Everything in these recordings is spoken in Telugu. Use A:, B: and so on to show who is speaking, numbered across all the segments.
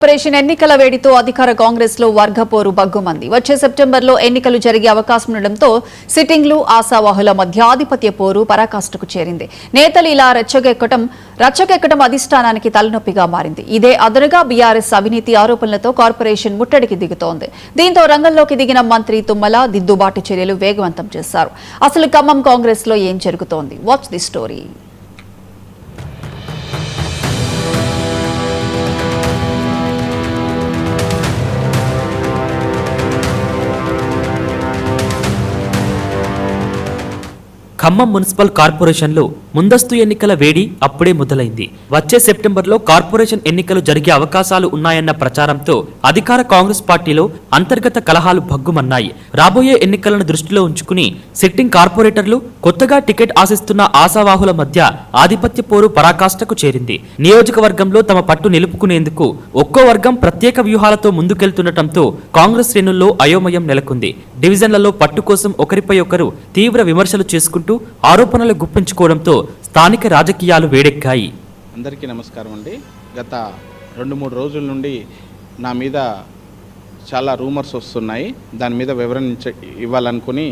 A: ఆపరేషన్ ఎన్నికల వేడితో అధికార కాంగ్రెస్ లో వర్గపోరు బగ్గుమంది. వచ్చే సెప్టెంబర్లో ఎన్నికలు జరిగే అవకాశం ఉండడంతో సిట్టింగ్లు ఆశావాహుల మధ్య ఆధిపత్య పోరు పరాకాష్ఠకు చేరింది. నేతలు ఇలా రచ్చకెక్కడం అధిష్టానానికి తలనొప్పిగా మారింది. ఇదే అదనుగా బీఆర్ఎస్ అవినీతి ఆరోపణలతో కార్పొరేషన్ ముట్టడికి దిగుతోంది. దీంతో రంగంలోకి దిగిన మంత్రి తుమ్మల దిద్దుబాటు చర్యలు వేగవంతం చేశారు. అసలు ఖమ్మం కాంగ్రెస్ లో ఏం జరుగుతోంది? Watch the story.
B: Khammam municipal కార్పొరేషన్లో ముందస్తు ఎన్నికల వేడి అప్పుడే మొదలైంది. వచ్చే సెప్టెంబర్లో కార్పొరేషన్ ఎన్నికలు జరిగే అవకాశాలు ఉన్నాయన్న ప్రచారంతో అధికార కాంగ్రెస్ పార్టీలో అంతర్గత కలహాలు భగ్గుమన్నాయి. రాబోయే ఎన్నికలను దృష్టిలో ఉంచుకుని సిట్టింగ్ కార్పొరేటర్లు, కొత్తగా టికెట్ ఆశిస్తున్న ఆశావాహుల మధ్య ఆధిపత్య పోరు పరాకాష్ఠకు చేరింది. నియోజకవర్గంలో తమ పట్టు నిలుపుకునేందుకు ఒక్కో వర్గం ప్రత్యేక వ్యూహాలతో ముందుకెళ్తుండటంతో కాంగ్రెస్ శ్రేణుల్లో అయోమయం నెలకొంది. డివిజన్లలో పట్టు కోసం ఒకరిపై ఒకరు తీవ్ర విమర్శలు చేసుకుంటూ ఆరోపణలు గుప్పించుకోవడంతో స్థానిక రాజకీయాలు వేడెక్కాయి.
C: అందరికీ నమస్కారం అండి. గత 2-3 రోజుల నుండి నా మీద చాలా రూమర్స్ వస్తున్నాయి. దాని మీద వివరణ ఇవ్వాలనుకుని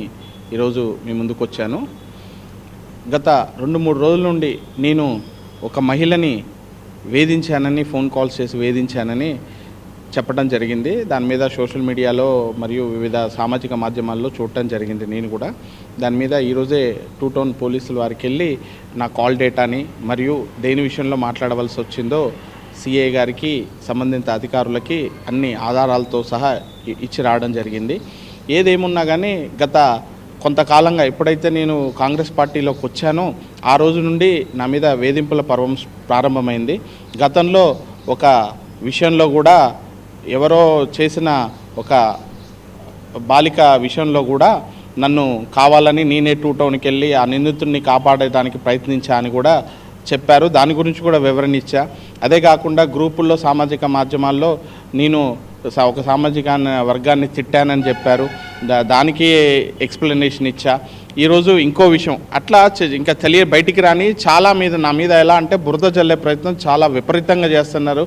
C: ఈరోజు మీ ముందుకు వచ్చాను. గత 2-3 రోజుల నుండి నేను ఒక మహిళని వేధించానని, ఫోన్ కాల్స్ చేసి వేధించానని చెప్పడం జరిగింది. దాని మీద సోషల్ మీడియాలో మరియు వివిధ సామాజిక మాధ్యమాల్లో చూడటం జరిగింది. నేను కూడా దాని మీద ఈరోజే 2 టౌన్ పోలీసుల వారికి వెళ్ళి నా కాల్ డేటాని మరియు దేని విషయంలో మాట్లాడవలసి వచ్చిందో సిఐ గారికి, సంబంధిత అధికారులకి అన్ని ఆధారాలతో సహా ఇచ్చి రావడం జరిగింది. ఏదేమున్నా కానీ గత కొంతకాలంగా ఎప్పుడైతే నేను కాంగ్రెస్ పార్టీలోకి వచ్చానో ఆ రోజు నుండి నా మీద వేధింపుల పర్వం ప్రారంభమైంది. గతంలో ఒక విషయంలో కూడా ఎవరో చేసిన ఒక బాలిక విషయంలో కూడా నన్ను కావాలని నేనే 2 టౌన్కి వెళ్ళి ఆ నిందితుడిని కాపాడడానికి ప్రయత్నించా అని కూడా చెప్పారు. దాని గురించి కూడా వివరణ ఇచ్చా. అదే కాకుండా గ్రూపుల్లో, సామాజిక మాధ్యమాల్లో నేను ఒక సామాజిక వర్గాన్ని తిట్టానని చెప్పారు. దానికి ఎక్స్ప్లెనేషన్ ఇచ్చా. ఈరోజు ఇంకో విషయం అట్లా ఇంకా బయటికి రాని చాలా నా మీద ఎలా అంటే బురద జల్లే ప్రయత్నం చాలా విపరీతంగా చేస్తున్నారు.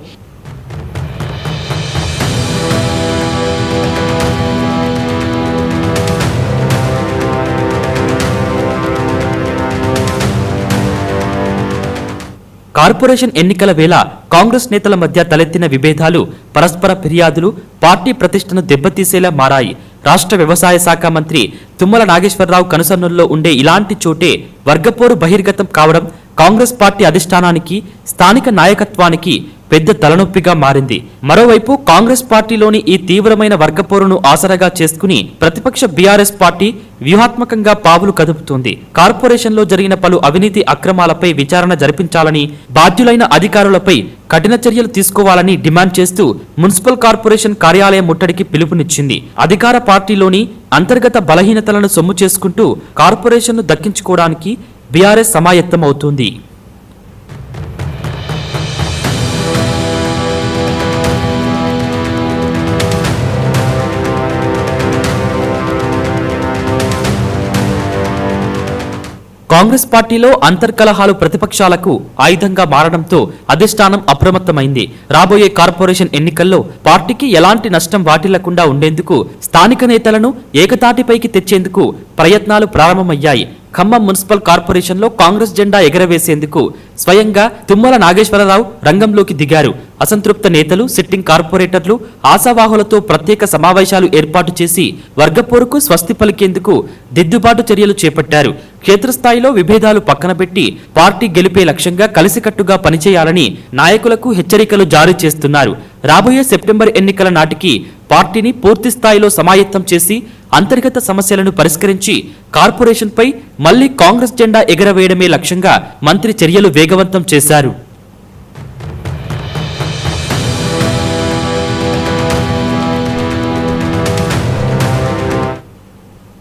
B: కార్పొరేషన్ ఎన్నికల వేళ కాంగ్రెస్ నేతల మధ్య తలెత్తిన విభేదాలు, పరస్పర ఫిర్యాదులు పార్టీ ప్రతిష్టను దెబ్బతీసేలా మారాయి. రాష్ట్ర వ్యవసాయ శాఖ మంత్రి తుమ్మల నాగేశ్వరరావు కనుసన్నుల్లో ఉండే ఇలాంటి చోటే వర్గపోరు బహిర్గతం కావడం కాంగ్రెస్ పార్టీ అధిష్టానానికి, స్థానిక నాయకత్వానికి పెద్ద తలనొప్పిగా మారింది. మరోవైపు కాంగ్రెస్ పార్టీలోని ఈ తీవ్రమైన వర్గపోరును ఆసరాగా చేసుకుని ప్రతిపక్ష బీఆర్ఎస్ పార్టీ వ్యూహాత్మకంగా పావులు కదుపుతోంది. కార్పొరేషన్లో జరిగిన పలు అవినీతి అక్రమాలపై విచారణ జరిపించాలని, బాధ్యులైన అధికారులపై కఠిన చర్యలు తీసుకోవాలని డిమాండ్ చేస్తూ మున్సిపల్ కార్పొరేషన్ కార్యాలయం ముట్టడికి పిలుపునిచ్చింది. అధికార పార్టీలోని అంతర్గత బలహీనతలను సొమ్ము చేసుకుంటూ కార్పొరేషన్ను దక్కించుకోవడానికి బీఆర్ఎస్ సమాయత్తమవుతోంది. కాంగ్రెస్ పార్టీలో అంతర్కలహాలు ప్రతిపక్షాలకు ఆయుధంగా మారడంతో అధిష్టానం అప్రమత్తమైంది. రాబోయే కార్పొరేషన్ ఎన్నికల్లో పార్టీకి ఎలాంటి నష్టం వాటిల్లకుండా ఉండేందుకు స్థానిక నేతలను ఏకతాటిపైకి తెచ్చేందుకు ప్రయత్నాలు ప్రారంభమయ్యాయి. ఖమ్మం మున్సిపల్ కార్పొరేషన్లో కాంగ్రెస్ జెండా ఎగరవేసేందుకు స్వయంగా తుమ్మల నాగేశ్వరరావు రంగంలోకి దిగారు. అసంతృప్త నేతలు, సిట్టింగ్ కార్పొరేటర్లు, ఆశావాహులతో ప్రత్యేక సమావేశాలు ఏర్పాటు చేసి వర్గపోరుకు స్వస్తి పలికేందుకు దిద్దుబాటు చర్యలు చేపట్టారు. క్షేత్రస్థాయిలో విభేదాలు పక్కన పెట్టి పార్టీ గెలిపే లక్ష్యంగా కలిసికట్టుగా పనిచేయాలని నాయకులకు హెచ్చరికలు జారీ చేస్తున్నారు. రాబోయే సెప్టెంబర్ ఎన్నికల నాటికి పార్టీని పూర్తి స్థాయిలో సమాయత్తం చేసి అంతర్గత సమస్యలను పరిష్కరించి కార్పొరేషన్పై మళ్లీ కాంగ్రెస్ జెండా ఎగరవేయడమే లక్ష్యంగా మంత్రి చర్యలు వేగవంతం చేశారు.